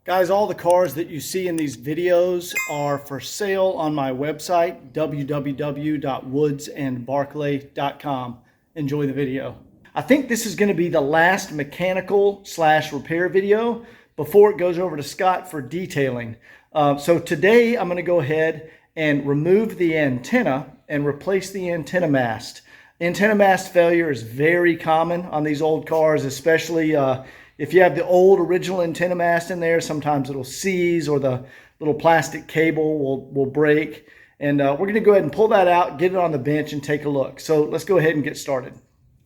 Guys, all the cars that you see in these videos are for sale on my website, www.woodsandbarclay.com. Enjoy the video. I think this is going to be the last mechanical / repair video before it goes over to Scott for detailing. So today I'm going to go ahead and remove the antenna and replace the antenna mast. Antenna mast failure is very common on these old cars, especially if you have the old original antenna mast in there. Sometimes it'll seize or the little plastic cable will break. And we're going to go ahead and pull that out, get it on the bench, and take a look. So let's go ahead and get started.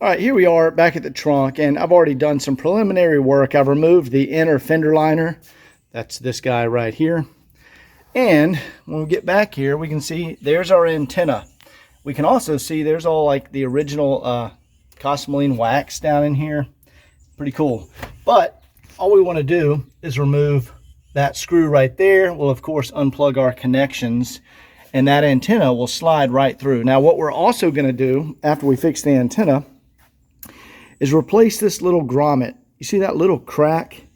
All right, here we are back at the trunk, and I've already done some preliminary work. I've removed the inner fender liner. That's this guy right here. And when we get back here, we can see there's our antenna. We can also see there's all like the original Cosmoline wax down in here. Pretty cool. But all we want to do is remove that screw right there. We'll of course unplug our connections, and that antenna will slide right through. Now what we're also going to do after we fix the antenna is replace this little grommet. You see that little crack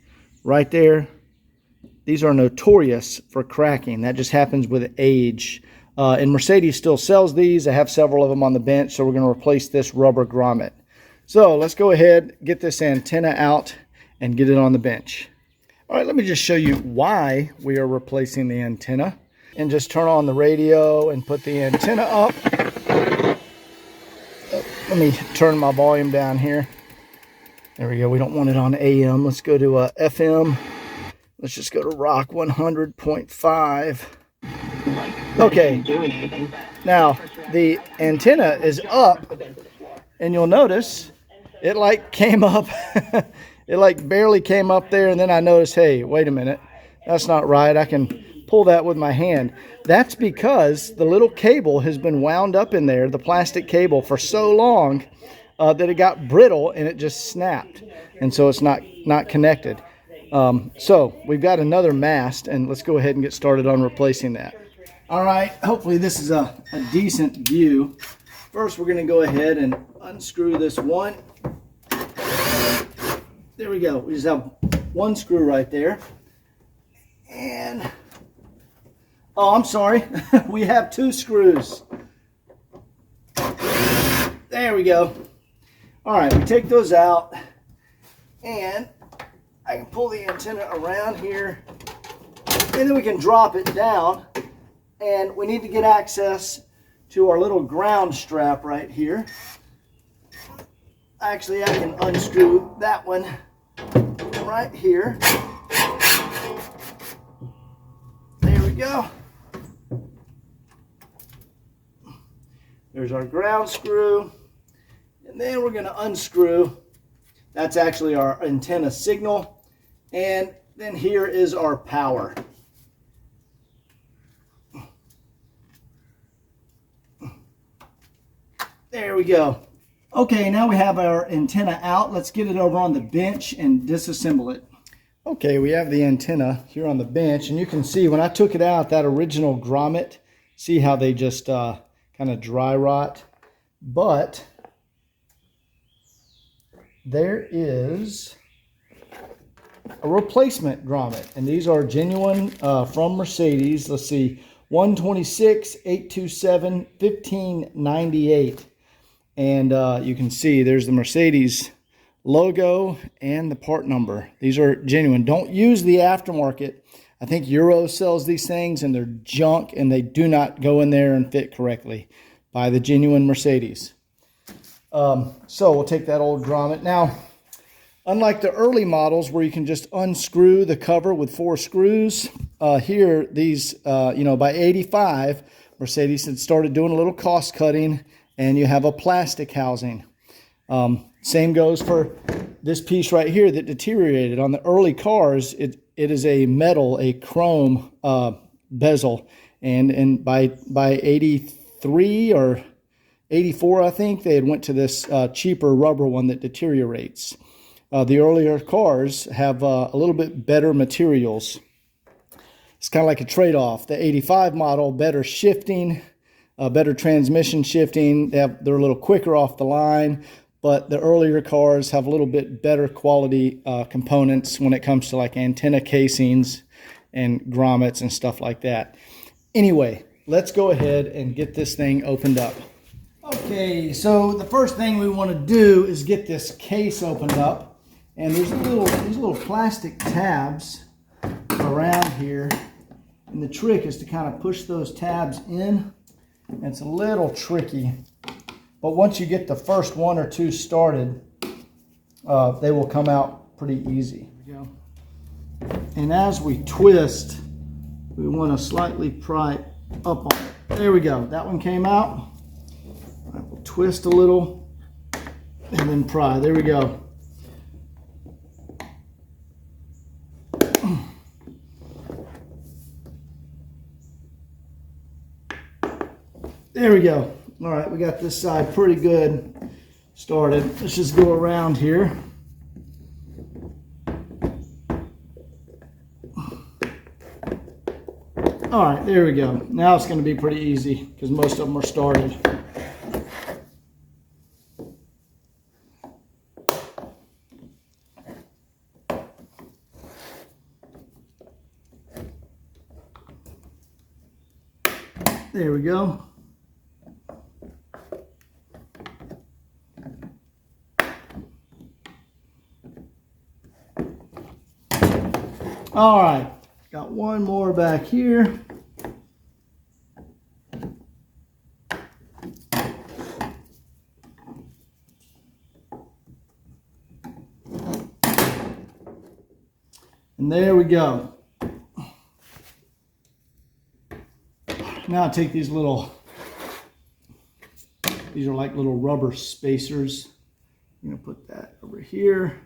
right there? These are notorious for cracking. That just happens with age. And Mercedes still sells these. I have several of them on the bench, so we're going to replace this rubber grommet. So let's go ahead, get this antenna out, and get it on the bench. All right, let me just show you why we are replacing the antenna. And just turn on the radio and put the antenna up. Let me turn my volume down here. There we go. We don't want it on AM. Let's go to FM. Let's just go to Rock 100.5. Okay. Now, the antenna is up, and you'll notice it like came up. It like barely came up there, and then I noticed, hey, wait a minute. That's not right. I can pull that with my hand. That's because the little cable has been wound up in there, the plastic cable, for so long that it got brittle and it just snapped, and so it's not connected. So we've got another mast, and let's go ahead and get started on replacing that. All right, hopefully this is a decent view. First we're going to go ahead and unscrew this one. There we go. We just have one screw right there. And oh, I'm sorry. We have two screws. There we go. All right, we take those out, and I can pull the antenna around here, and then we can drop it down, and we need to get access to our little ground strap right here. Actually, I can unscrew that one right here. There we go. There's our ground screw. And then we're going to unscrew. That's actually our antenna signal. And then here is our power. There we go. Okay, now we have our antenna out. Let's get it over on the bench and disassemble it. Okay, we have the antenna here on the bench, and you can see when I took it out, that original grommet, see how they just kind of dry rot. But there is a replacement grommet, and these are genuine from Mercedes. Let's see, 126 827 1598. And you can see there's the Mercedes logo and the part number. These are genuine. Don't use the aftermarket. I think Euro sells these things, and they're junk, and they do not go in there and fit correctly. Buy the genuine Mercedes. So we'll take that old grommet. Now, unlike the early models where you can just unscrew the cover with 4 screws, here, these, by 85, Mercedes had started doing a little cost cutting, and you have a plastic housing. Same goes for this piece right here that deteriorated. On the early cars, it is a metal, a chrome bezel, and by 83 or 84, I think, they had went to this cheaper rubber one that deteriorates. The earlier cars have a little bit better materials. It's kind of like a trade-off. The 85 model, better shifting, better transmission shifting. They're a little quicker off the line, but the earlier cars have a little bit better quality components when it comes to like antenna casings and grommets and stuff like that. Anyway, let's go ahead and get this thing opened up. Okay, so the first thing we want to do is get this case opened up, and there's these little plastic tabs around here, and the trick is to kind of push those tabs in. It's a little tricky, but once you get the first one or two started, they will come out pretty easy. And as we twist, we want to slightly pry up on it. There we go. That one came out. All right, we'll twist a little and then pry. There we go. There we go. All right, we got this side pretty good started. Let's just go around here. All right, there we go. Now it's going to be pretty easy because most of them are started. There we go. All right, got one more back here. And there we go. Now I take these are like little rubber spacers. I'm gonna put that over here.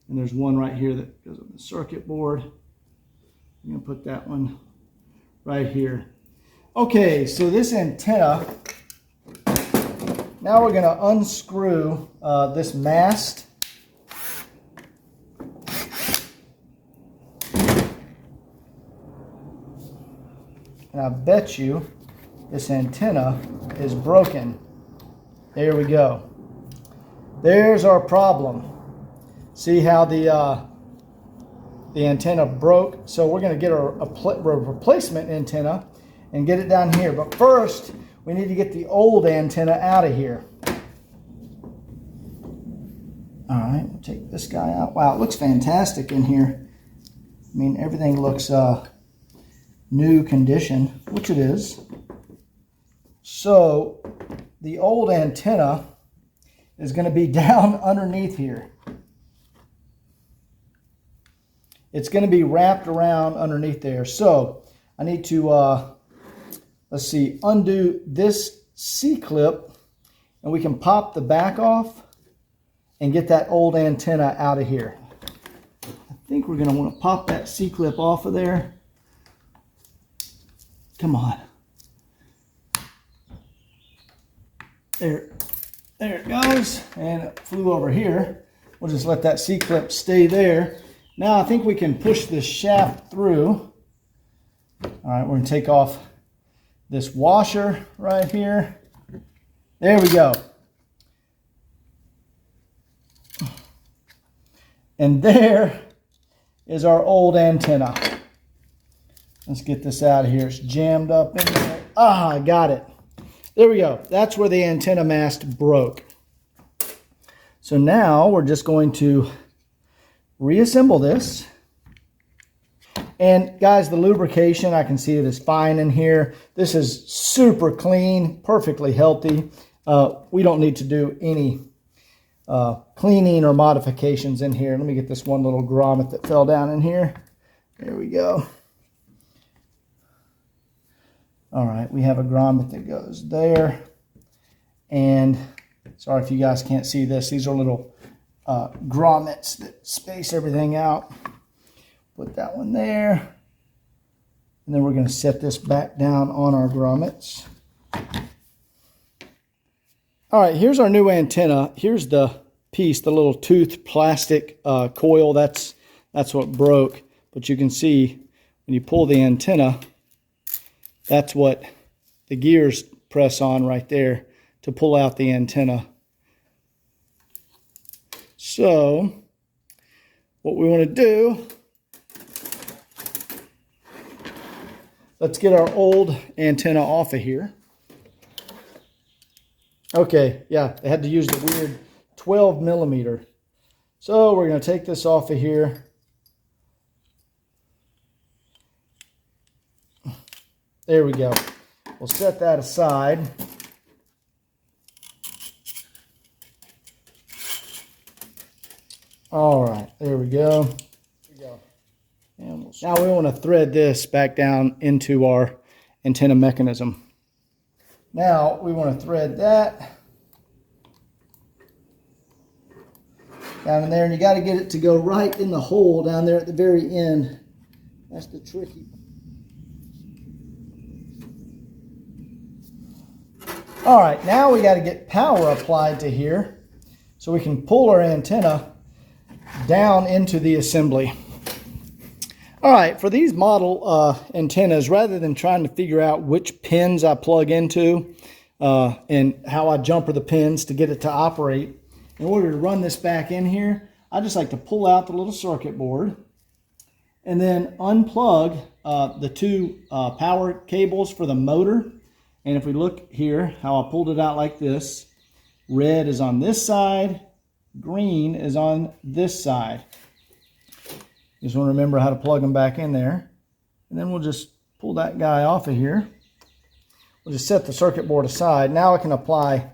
And there's one right here that goes on the circuit board. I'm gonna put that one right here. Okay, so this antenna, now we're gonna unscrew this mast. And I bet you this antenna is broken. There we go. There's our problem. See how the antenna broke? So we're going to get a replacement antenna and get it down here. But first, we need to get the old antenna out of here. All right, we'll take this guy out. Wow, it looks fantastic in here. I mean, everything looks new condition, which it is. So the old antenna is going to be down underneath here. It's going to be wrapped around underneath there. So I need to, let's see, undo this C-clip, and we can pop the back off and get that old antenna out of here. I think we're going to want to pop that C-clip off of there. Come on. There it goes, and it flew over here. We'll just let that C-clip stay there. Now I think we can push this shaft through. All right, we're gonna take off this washer right here. There we go. And there is our old antenna. Let's get this out of here. It's jammed up in there. Ah, I got it. There we go. That's where the antenna mast broke. So now we're just going to reassemble this. And guys, the lubrication, I can see it is fine in here. This is super clean, perfectly healthy. We don't need to do any cleaning or modifications in here. Let me get this one little grommet that fell down in here. There we go. All right, we have a grommet that goes there. And sorry if you guys can't see this. These are little grommets that space everything out. Put that one there. And then we're going to set this back down on our grommets. All right, here's our new antenna. Here's the piece, the little tooth plastic coil. That's what broke. But you can see when you pull the antenna, that's what the gears press on right there to pull out the antenna. So what we want to do, let's get our old antenna off of here. Okay, yeah, they had to use the weird 12 millimeter. So we're going to take this off of here. There we go. We'll set that aside. All right, there we go. And now we want to thread this back down into our antenna mechanism. Now we want to thread that down in there, and you got to get it to go right in the hole down there at the very end. That's the tricky part. All right, now we got to get power applied to here so we can pull our antenna down into the assembly. All right, for these model antennas, rather than trying to figure out which pins I plug into and how I jumper the pins to get it to operate, in order to run this back in here, I just like to pull out the little circuit board and then unplug the two power cables for the motor. And if we look here, how I pulled it out like this, red is on this side, green is on this side. Just want to remember how to plug them back in there. And then we'll just pull that guy off of here. We'll just set the circuit board aside. Now I can apply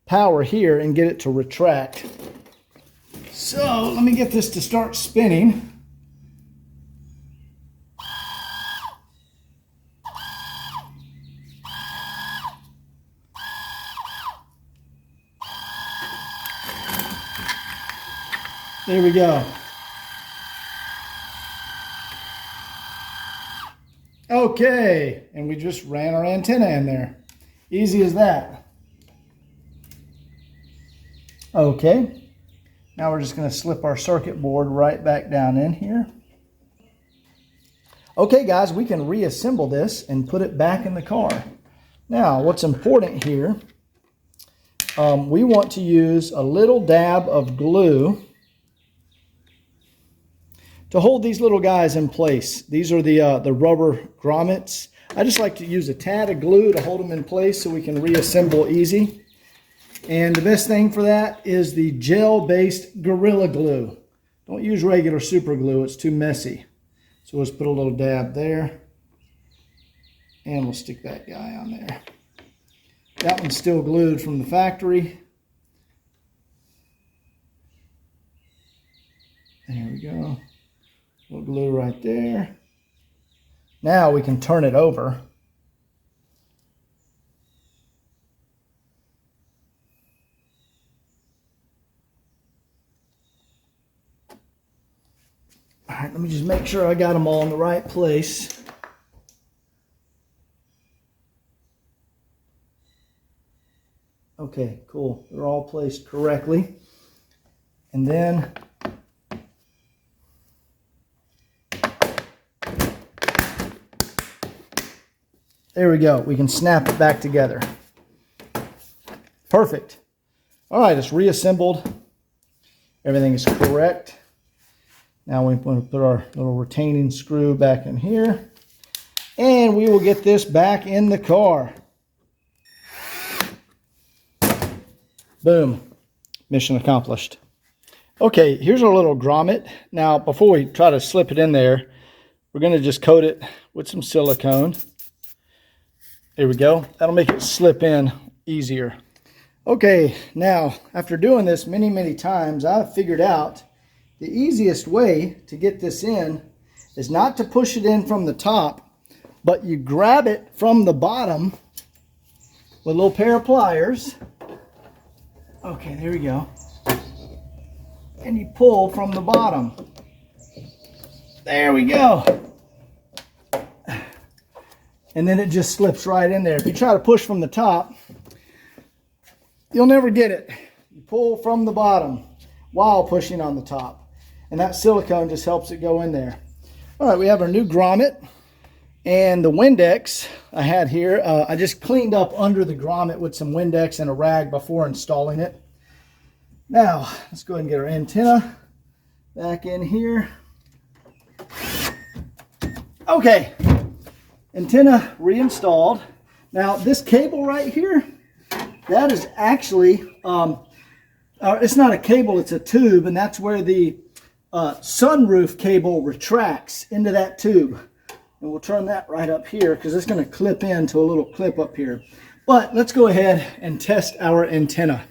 power here and get it to retract. So let me get this to start spinning. There we go. Okay, and we just ran our antenna in there. Easy as that. Okay, now we're just going to slip our circuit board right back down in here. Okay guys, we can reassemble this and put it back in the car. Now, what's important here, we want to use a little dab of glue to hold these little guys in place. These are the rubber grommets. I just like to use a tad of glue to hold them in place so we can reassemble easy. And the best thing for that is the gel-based Gorilla Glue. Don't use regular super glue, it's too messy. So let's put a little dab there. And we'll stick that guy on there. That one's still glued from the factory. There we go. Little glue right there. Now we can turn it over. All right, let me just make sure I got them all in the right place. Okay, cool. They're all placed correctly. And then there we go. We can snap it back together. Perfect. All right, it's reassembled. Everything is correct. Now we want to put our little retaining screw back in here. And we will get this back in the car. Boom. Mission accomplished. Okay, here's our little grommet. Now, before we try to slip it in there, we're going to just coat it with some silicone. There we go. That'll make it slip in easier. Okay, now after doing this many times, I've figured out the easiest way to get this in is not to push it in from the top, but you grab it from the bottom with a little pair of pliers. Okay, there we go. And you pull from the bottom. There we go. And then it just slips right in there. If you try to push from the top, you'll never get it. You pull from the bottom while pushing on the top. And that silicone just helps it go in there. All right, we have our new grommet. And the Windex I had here, I just cleaned up under the grommet with some Windex and a rag before installing it. Now, let's go ahead and get our antenna back in here. Okay, antenna reinstalled. Now, this cable right here, that is actually, it's not a cable, it's a tube, and that's where the sunroof cable retracts into that tube. And we'll turn that right up here because it's going to clip into a little clip up here. But let's go ahead and test our antenna.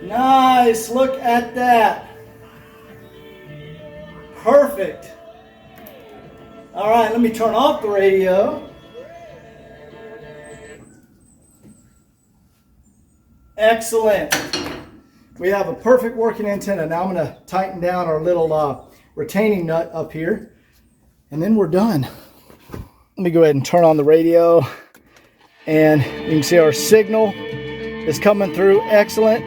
Nice, look at that. Perfect. All right, let me turn off the radio. Excellent. We have a perfect working antenna. Now I'm going to tighten down our little retaining nut up here, and then we're done. Let me go ahead and turn on the radio, and you can see our signal is coming through. Excellent.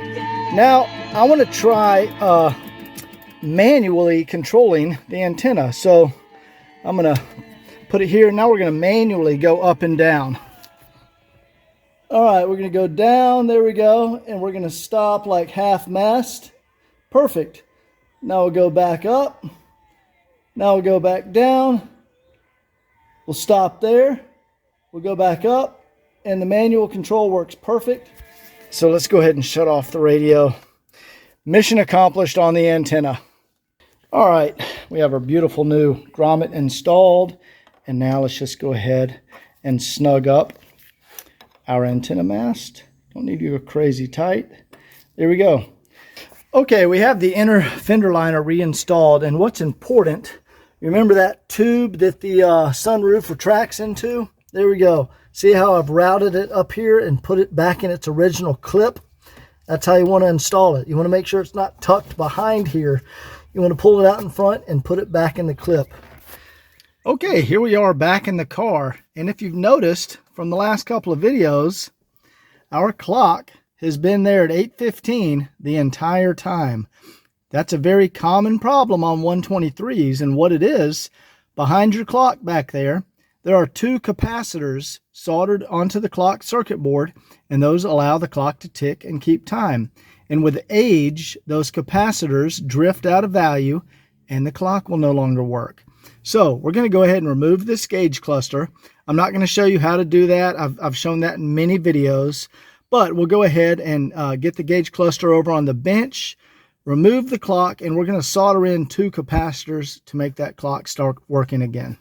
Now I want to try manually controlling the antenna. So I'm going to put it here. Now we're going to manually go up and down. All right, we're going to go down. There we go. And we're going to stop like half mast. Perfect. Now we'll go back up. Now we'll go back down. We'll stop there. We'll go back up. And the manual control works perfect. So let's go ahead and shut off the radio. Mission accomplished on the antenna. All right, we have our beautiful new grommet installed. And now let's just go ahead and snug up our antenna mast. Don't need to go crazy tight. There we go. Okay, we have the inner fender liner reinstalled, and what's important, remember that tube that the sunroof retracts into? There we go. See how I've routed it up here and put it back in its original clip? That's how you want to install it. You want to make sure it's not tucked behind here. You want to pull it out in front and put it back in the clip. Okay, here we are back in the car, and if you've noticed from the last couple of videos, our clock has been there at 8:15 the entire time. That's a very common problem on 123s, and what it is, behind your clock back there, there are two capacitors soldered onto the clock circuit board, and those allow the clock to tick and keep time. And with age, those capacitors drift out of value, and the clock will no longer work. So we're going to go ahead and remove this gauge cluster. I'm not going to show you how to do that. I've shown that in many videos, but we'll go ahead and get the gauge cluster over on the bench, remove the clock, and we're going to solder in two capacitors to make that clock start working again.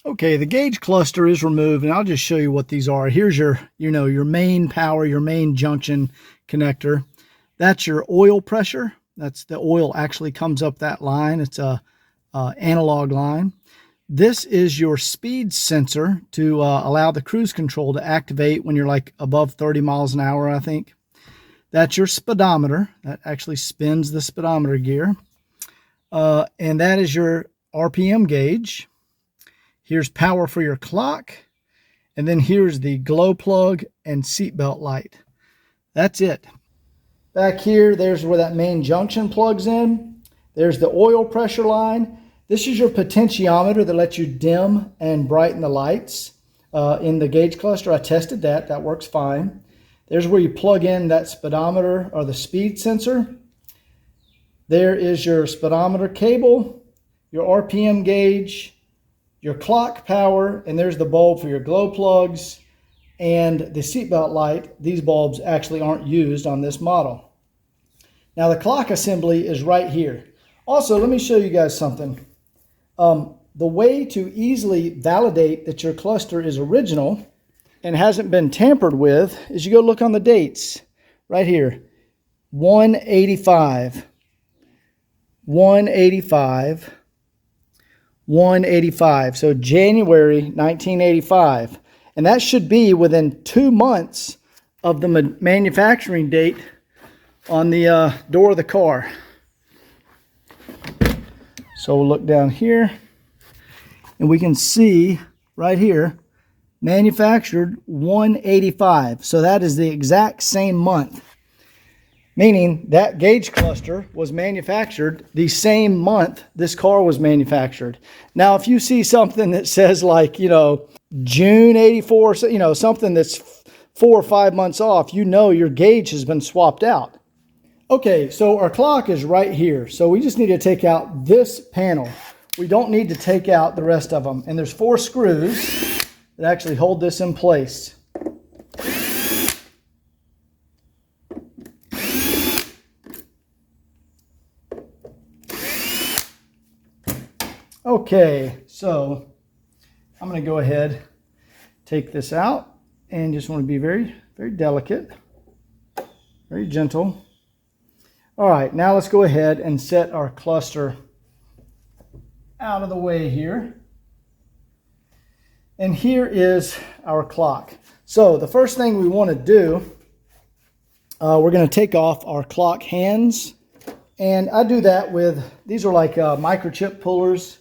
Okay, the gauge cluster is removed, and I'll just show you what these are. Here's your, your main power, your main junction connector. That's your oil pressure. That's the oil actually comes up that line. It's a analog line. This is your speed sensor to allow the cruise control to activate when you're like above 30 miles an hour, I think. That's your speedometer. That actually spins the speedometer gear. And that is your RPM gauge. Here's power for your clock. And then here's the glow plug and seatbelt light. That's it. Back here, there's where that main junction plugs in. There's the oil pressure line. This is your potentiometer that lets you dim and brighten the lights. In the gauge cluster, I tested that. That works fine. There's where you plug in that speedometer or the speed sensor. There is your speedometer cable, your RPM gauge, your clock power, and there's the bulb for your glow plugs and the seatbelt light. These bulbs actually aren't used on this model. Now the clock assembly is right here. Also, let me show you guys something. The way to easily validate that your cluster is original and hasn't been tampered with is you go look on the dates right here. 185, 185, 185. So January 1985. And that should be within 2 months of the manufacturing date on the door of the car. So we'll look down here and we can see right here, manufactured 185. So that is the exact same month. meaning that gauge cluster was manufactured the same month this car was manufactured. Now, if you see something that says like, you know, June 84, you know, something that's 4 or 5 months off, you know your gauge has been swapped out. Okay, so our clock is right here. So we just need to take out this panel. We don't need to take out the rest of them. And there's 4 screws that actually hold this in place. Okay, so I'm going to go ahead, take this out, and just want to be very, very delicate, very gentle. All right, now let's go ahead and set our cluster out of the way here. And here is our clock. So the first thing we want to do, we're going to take off our clock hands. And I do that with, these are like microchip pullers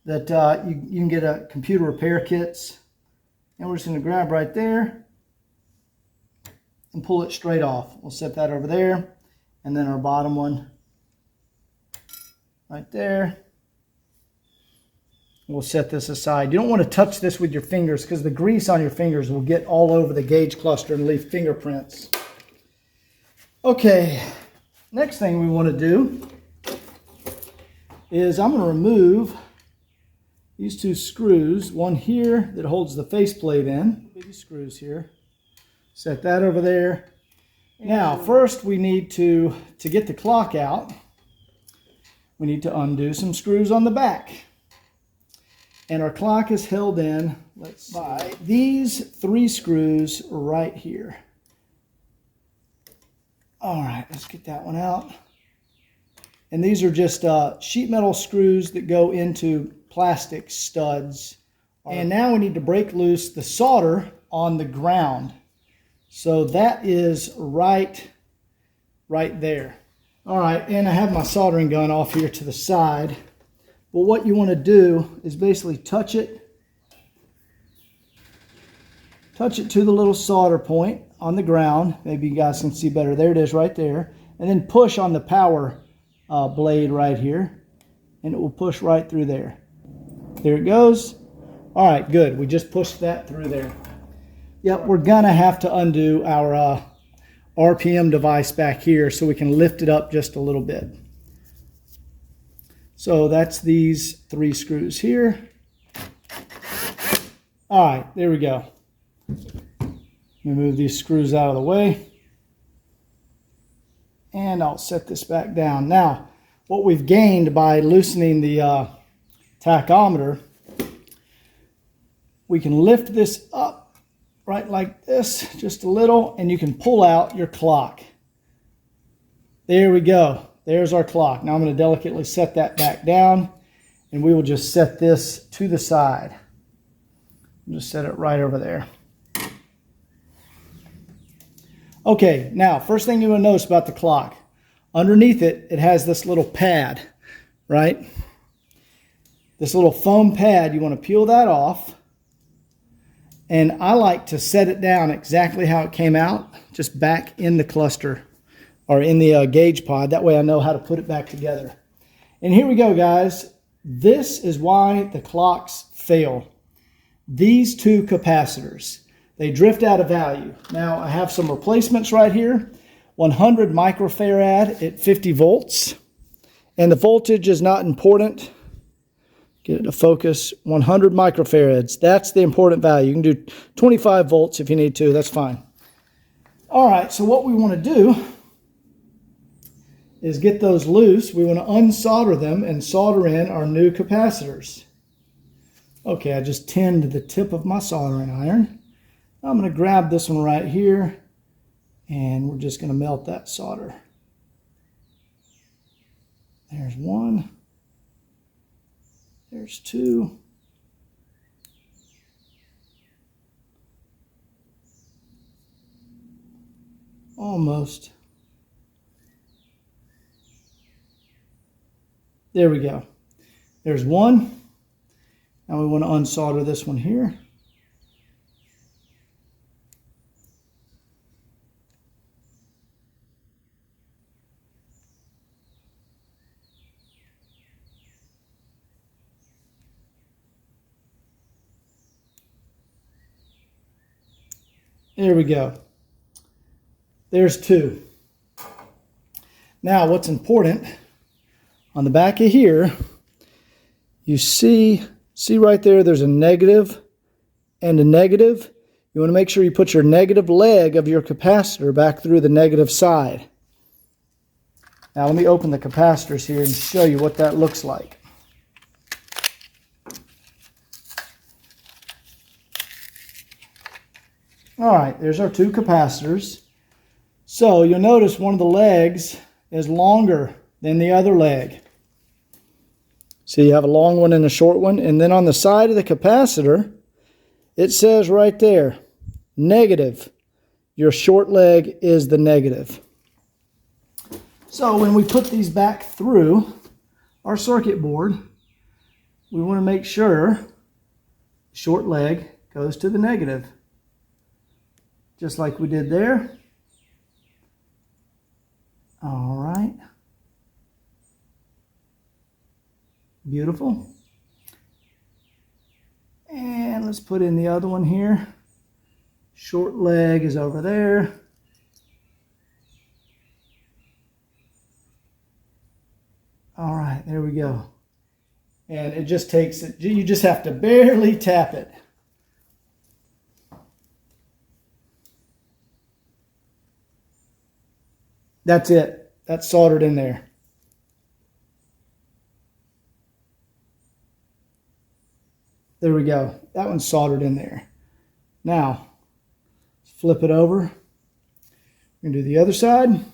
that you can get at computer repair kits. And we're just going to grab right there and pull it straight off. We'll set that over there. And then our bottom one right there. We'll set this aside. You don't want to touch this with your fingers because the grease on your fingers will get all over the gauge cluster and leave fingerprints. Okay, next thing we want to do is I'm going to remove these 2 screws. One here that holds the faceplate in. Big screws here. Set that over there. Now, first we need to get the clock out, we need to undo some screws on the back. And our clock is held in, by these 3 screws right here. All right, let's get that one out. And these are just sheet metal screws that go into plastic studs. And now we need to break loose the solder on the ground. So that is right there. All right, and I have my soldering gun off here to the side. But what you want to do is basically touch it to the little solder point on the ground. Maybe you guys can see better. There it is right there. And then push on the power blade right here. And it will push right through there. There it goes. All right, good. We just pushed that through there. Yep, we're gonna have to undo our RPM device back here so we can lift it up just a little bit. So that's these 3 screws here. All right, there we go. Let me move these screws out of the way. And I'll set this back down. Now, what we've gained by loosening the tachometer, we can lift this up right like this, just a little, and you can pull out your clock. There we go. There's our clock. Now I'm going to delicately set that back down, and we will just set this to the side. Just set it right over there. Okay, now, first thing you want to notice about the clock. Underneath it, it has this little pad, right? This little foam pad, you want to peel that off. And I like to set it down exactly how it came out, just back in the cluster or in the gauge pod. That way I know how to put it back together. And here we go, guys. This is why the clocks fail. These 2 capacitors, they drift out of value. Now I have some replacements right here. 100 microfarad at 50 volts. And the voltage is not important. Get it to focus. 100 microfarads. That's the important value. You can do 25 volts if you need to. That's fine. All right, so what we want to do is get those loose. We want to unsolder them and solder in our new capacitors. Okay, I just tinned the tip of my soldering iron. I'm going to grab this one right here, and we're just going to melt that solder. There's 1. There's 2. Almost. There we go. There's 1. Now we want to unsolder this one here. There we go. There's 2. Now what's important, on the back of here, you see right there, there's a negative and a negative. You want to make sure you put your negative leg of your capacitor back through the negative side. Now let me open the capacitors here and show you what that looks like. All right, there's our 2 capacitors. So you'll notice one of the legs is longer than the other leg. So you have a long one and a short one. And then on the side of the capacitor, it says right there, negative. Your short leg is the negative. So when we put these back through our circuit board, we want to make sure short leg goes to the negative. Just like we did there. All right. Beautiful. And let's put in the other one here. Short leg is over there. All right, there we go. And it just takes it, you just have to barely tap it. That's it. That's soldered in there. There we go. That one's soldered in there. Now, flip it over. We're going to do the other side.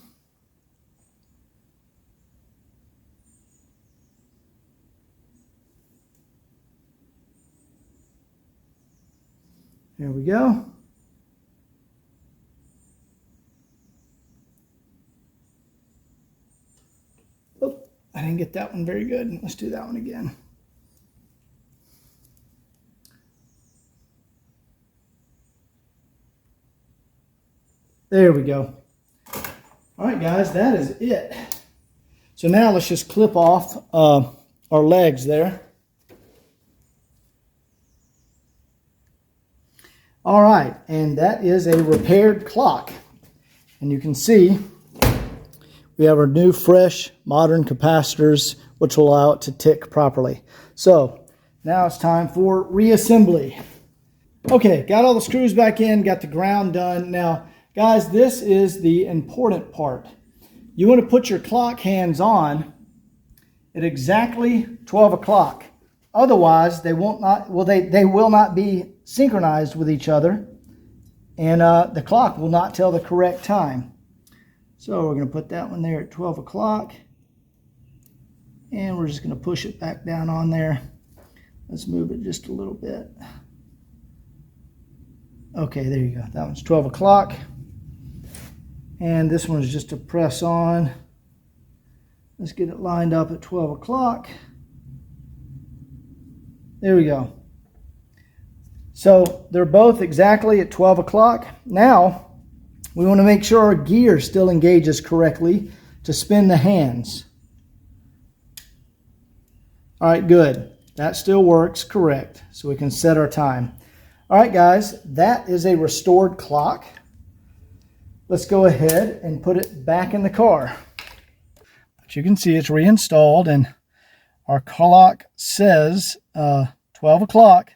There we go. Oh, I didn't get that one very good. Let's do that one again. There we go. All right, guys, that is it. So now let's just clip off our legs there. All right, and that is a repaired clock. And you can see we have our new, fresh, modern capacitors, which will allow it to tick properly. So now it's time for reassembly. Okay, got all the screws back in, got the ground done. Now, guys, this is the important part. You want to put your clock hands on at exactly 12 o'clock. Otherwise, they will not be synchronized with each other, and the clock will not tell the correct time. So we're going to put that one there at 12 o'clock, and we're just going to push it back down on there. Let's move it just a little bit. Okay, there you go. That one's 12 o'clock. And this one is just to press on. Let's get it lined up at 12 o'clock. There we go. So they're both exactly at 12 o'clock. Now, we want to make sure our gear still engages correctly to spin the hands. All right, good. That still works correct. So we can set our time. All right, guys, that is a restored clock. Let's go ahead and put it back in the car. But you can see it's reinstalled, and our clock says 12 o'clock.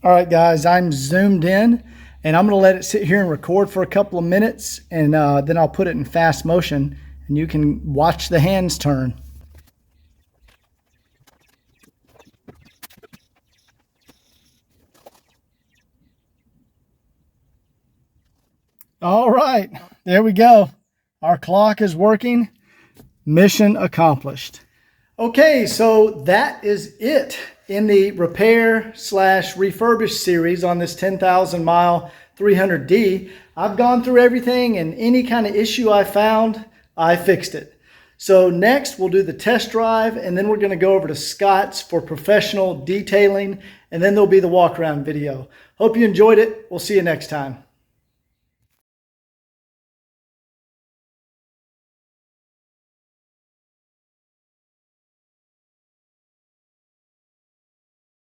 All right, guys, I'm zoomed in, and I'm going to let it sit here and record for a couple of minutes, and then I'll put it in fast motion, and you can watch the hands turn. All right, there we go. Our clock is working. Mission accomplished. Okay, so that is it in the repair slash refurbish series on this 10,000 mile 300D. I've gone through everything, and any kind of issue I found, I fixed it. So next we'll do the test drive, and then we're going to go over to Scott's for professional detailing, and then there'll be the walk around video. Hope you enjoyed it. We'll see you next time.